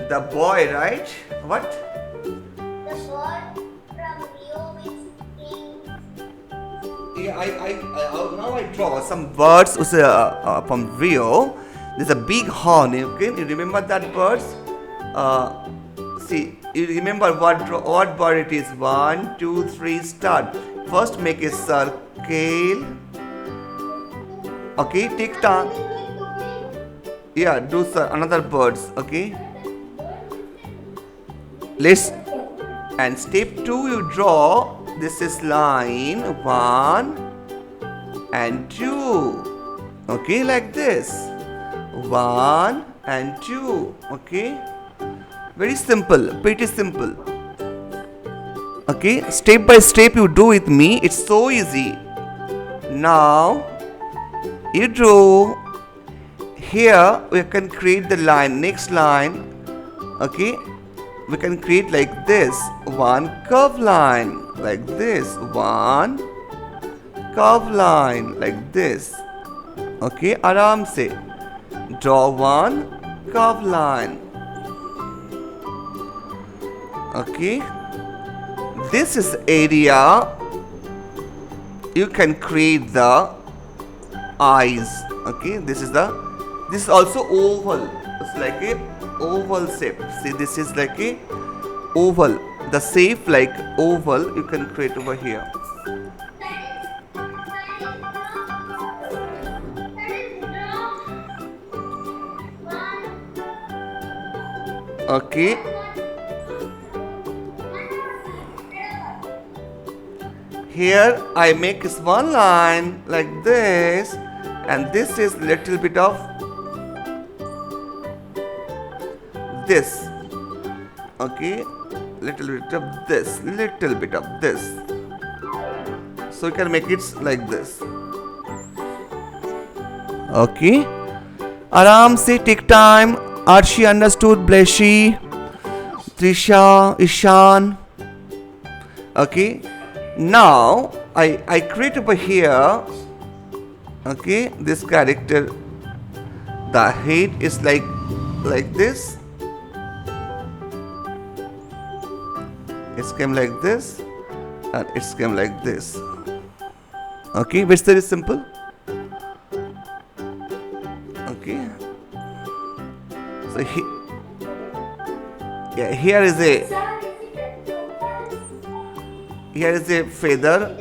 The boy, right? What? The bird from Rio with wings. Yeah, now I draw some birds from Rio. There's a big horn. Okay, you remember that birds? Uh, See, you remember what bird it is? 1, 2, 3, start. First, make a circle. Okay, take time. Yeah, do another birds. Okay, let's. And step 2, you draw. This is line 1 and 2. Okay, like this. 1 and 2. Okay, very simple, pretty simple. Okay, step by step you do with me. It's so easy. Now you draw. Here we can create the line. Next line. Okay, we can create like this. One curve line like this. One curve line like this. Okay, आराम से draw one curve line. Okay, this is area. You can create the eyes. Okay, this is also oval. It's like a oval shape. See, this is like a oval. The shape like oval you can create over here. Okay, here I make this one line like this, and this is little bit of this. Okay, little bit of this, little bit of this. So you can make it like this. Okay, आराम से take time. Archie understood. Bleshi, Trisha, Ishan. Okay, now I create over here. Okay, this character, the head is like this. It's came like this, and it's came like this. Okay, which very simple. Okay, so here is a feather.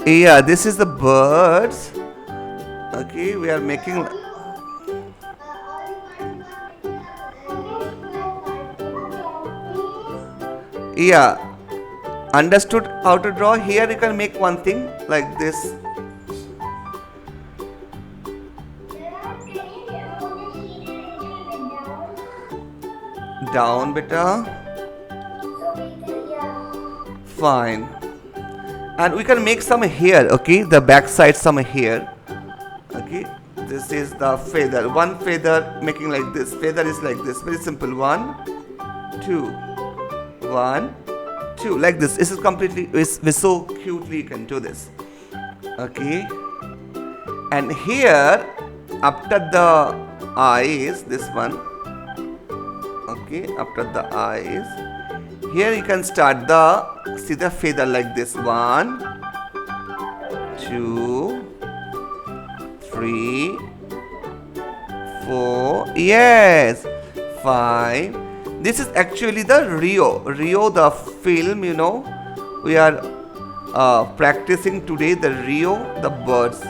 Yeah, this is the birds. Okay, we are making. Yeah, understood how to draw. Here you can make one thing like this. Down, beta. Fine. And we can make some hair. Okay, the back side some hair. Okay, this is the feather. One feather making like this. Feather is like this. Very simple. 1, 2, 1, 2. Like this. This is completely. It's so cutely you can do this. Okay. And here, after the eyes, this one. Okay, after the eyes, here you can start see the feather like this. 1, 2, 3, 4, yes, 5. This is actually the Rio, the film, we are practicing today the Rio, the birds.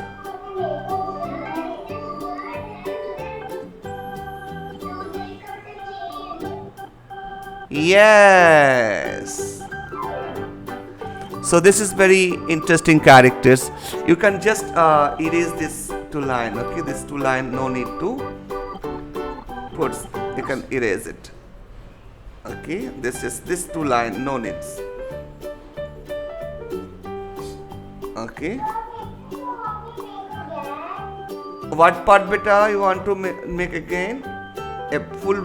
Yes. So this is very interesting characters. You can just erase this 2 line. Okay, this 2 line no need to put. You can erase it. Okay, this 2 line no needs. Okay. What part beta you want to make again? A full.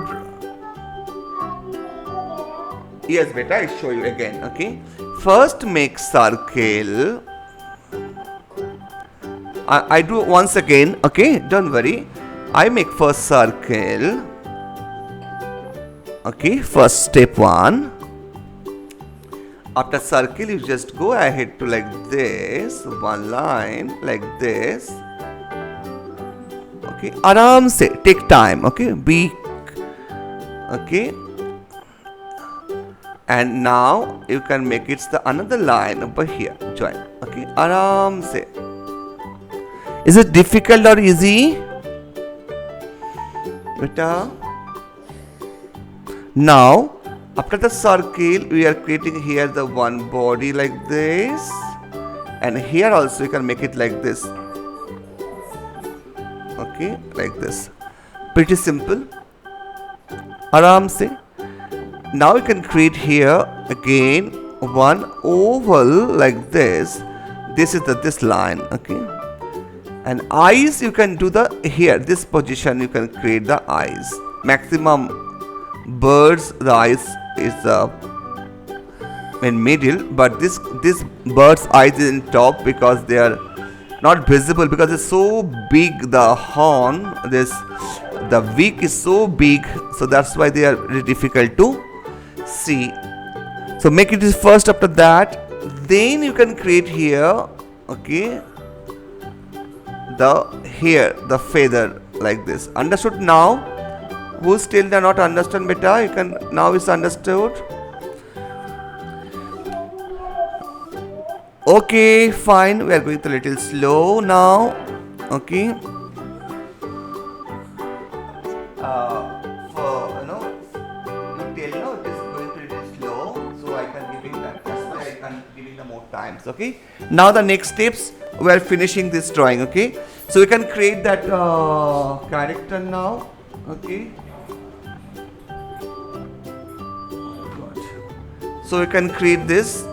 Yes, beta, I show you again. Okay, first make circle. I do once again, okay, don't worry. I make first circle, okay, first step 1. After circle you just go ahead to like this, one line like this, okay, aram se, take time, okay, be, okay, and now you can make it the another line over here, join, okay, aram se. Is it difficult or easy? Beta? Now, after the circle, we are creating here the one body like this. And here also you can make it like this. Okay, like this. Pretty simple. Aram se. Now we can create here again one oval like this. This is this line, okay. And eyes you can do the here, this position you can create the eyes. Maximum birds, the eyes is in middle, but this bird's eyes is in top because they are not visible because it's so big, the horn, the beak is so big, so that's why they are really difficult to see. So make it first, after that then you can create here, okay, the feather like this. Understood now? Who still do not understand beta? You can, now it's understood. Okay, fine. We are going a little slow now. Okay. For you know, you tell no, it is going to little slow, so I can give it that. That's why I can give it the more times. Okay. Now the next steps, we are finishing this drawing. Okay. So we can create that character now. Okay. So we can create this.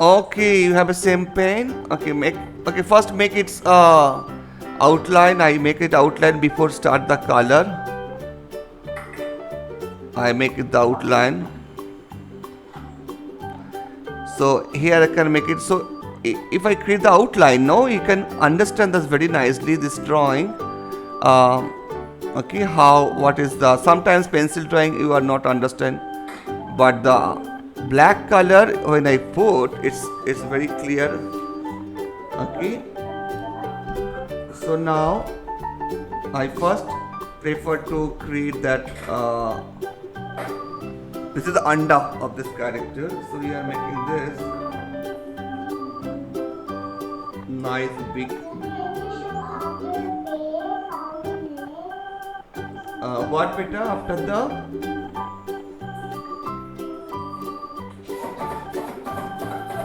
Okay, you have a same pen. Okay, first make its outline. I make it outline before start the color. I make it the outline. So here I can make it. So if I create the outline, no, you can understand this very nicely. This drawing. Okay, what is the, sometimes pencil drawing you are not understand, but the black color when I put it's very clear. Okay, so now I first prefer to create that this is the under of this character, so we are making this nice big. What beta after the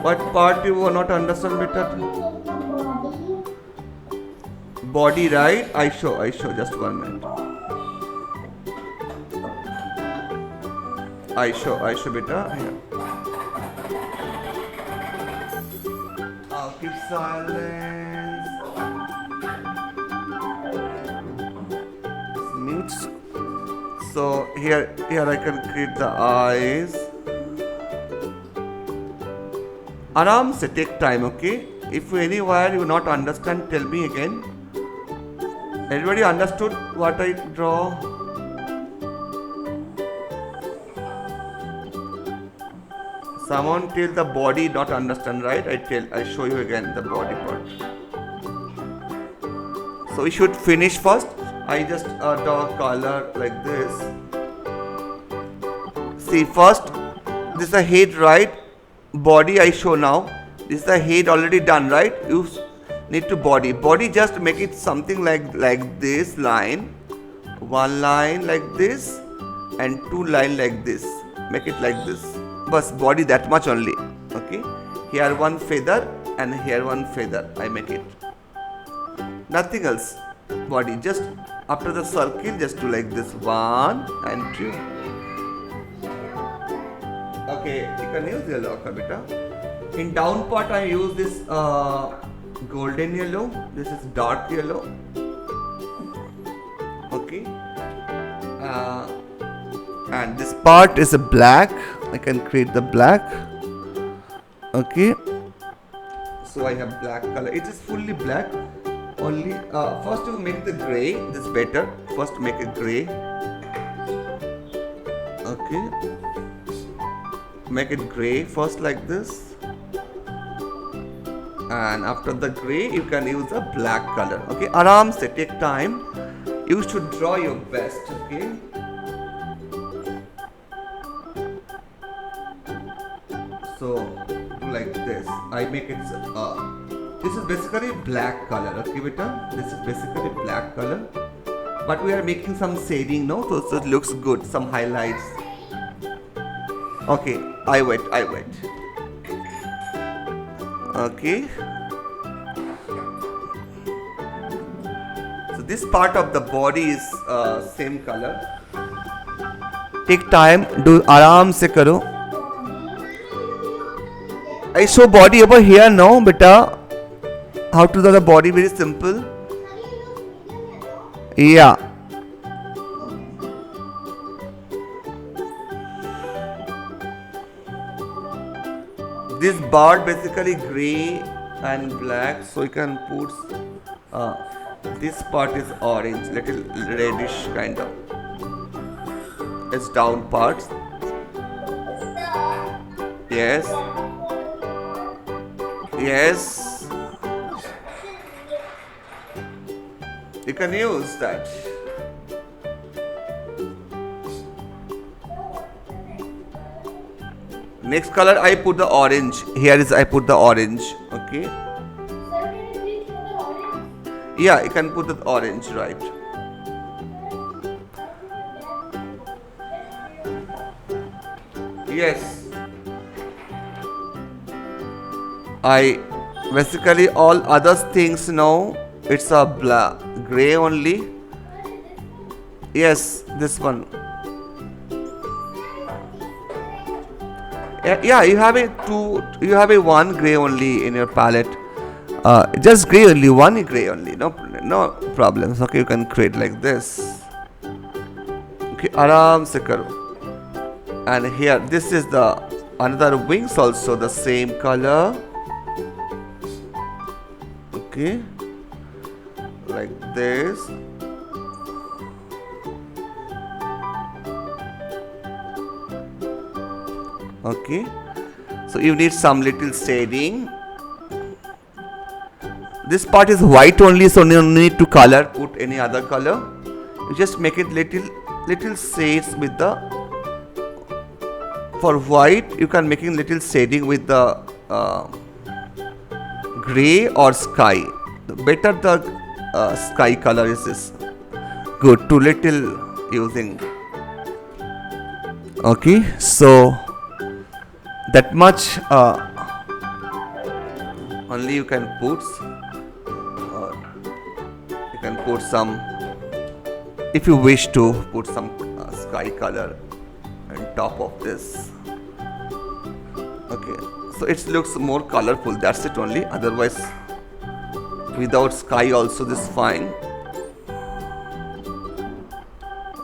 what part you will not understand beta? Body, right? I show just 1 minute. I show beta here. Keep silence. Mute. So here I can create the eyes. Aram se, take time, okay? If anywhere you not understand, tell me again. Everybody understood what I draw? Someone till the body not understand, right? I show you again the body part. So we should finish first. I just draw color like this. See, first this is the head, right? Body I show now. This is the head already done, right? You need to body just make it something like this line, one line like this and two line like this, make it like this, but body that much only. Okay, here one feather and here one feather, I make it, nothing else. Body just after the circle just do like this, 1 and 2. Okay, you can use yellow color beta. In down part I use this golden yellow, this is dark yellow. Okay, and this part is a black. I can create the black. Okay, so I have black color. It is fully black. Only first you make the gray. This is better. First make a gray. Okay, make it gray first like this, and after the gray you can use a black color. Okay, aram se take time. You should draw your best. Okay. So like this, I make it. This is basically black color. Okay, beta. This is basically black color, but we are making some shading, no? So it looks good. Some highlights. Okay, I wait. Okay. So this part of the body is same color. Take time. Do आराम से करो. I show body over here now, beta. How to do the body? Very simple. Yeah. This bird basically gray and black, so you can put this part is orange, little reddish kind of. It's down parts. Yes. Yes. You can use that. Next color I put the orange. Here is I put the orange. Okay. Yeah, you can put the orange, right. Yes. I basically all other things now it's a black gray only. Yes, this one. Yeah, you have a two. You have a one gray only in your palette. Just gray only, one gray only. No problems. Okay, you can create like this. Okay, आराम से करो. And here, this is the another wings also the same color. Okay, like this. Okay, so you need some little shading. This part is white only, so no need to color, put any other color. You just make it little shades with the. For white, you can making little shading with the gray or sky. The better the sky color is good. Too little using. Okay, so that much only you can put. You can put some, if you wish to put some sky color on top of this. Okay, so it looks more colorful, that's it only. Otherwise without sky also this is fine.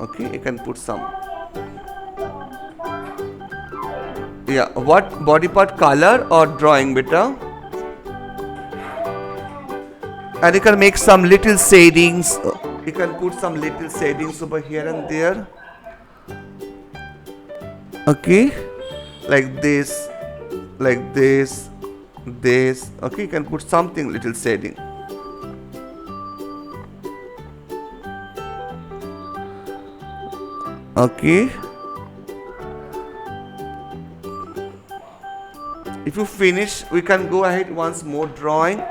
Okay, you can put some. Yeah, what body part, color or drawing, beta? And you can make some little shadings. You can put some little shadings over here and there. Okay, like this, this. Okay, you can put something little shading. Okay. If you finish, we can go ahead once more drawing.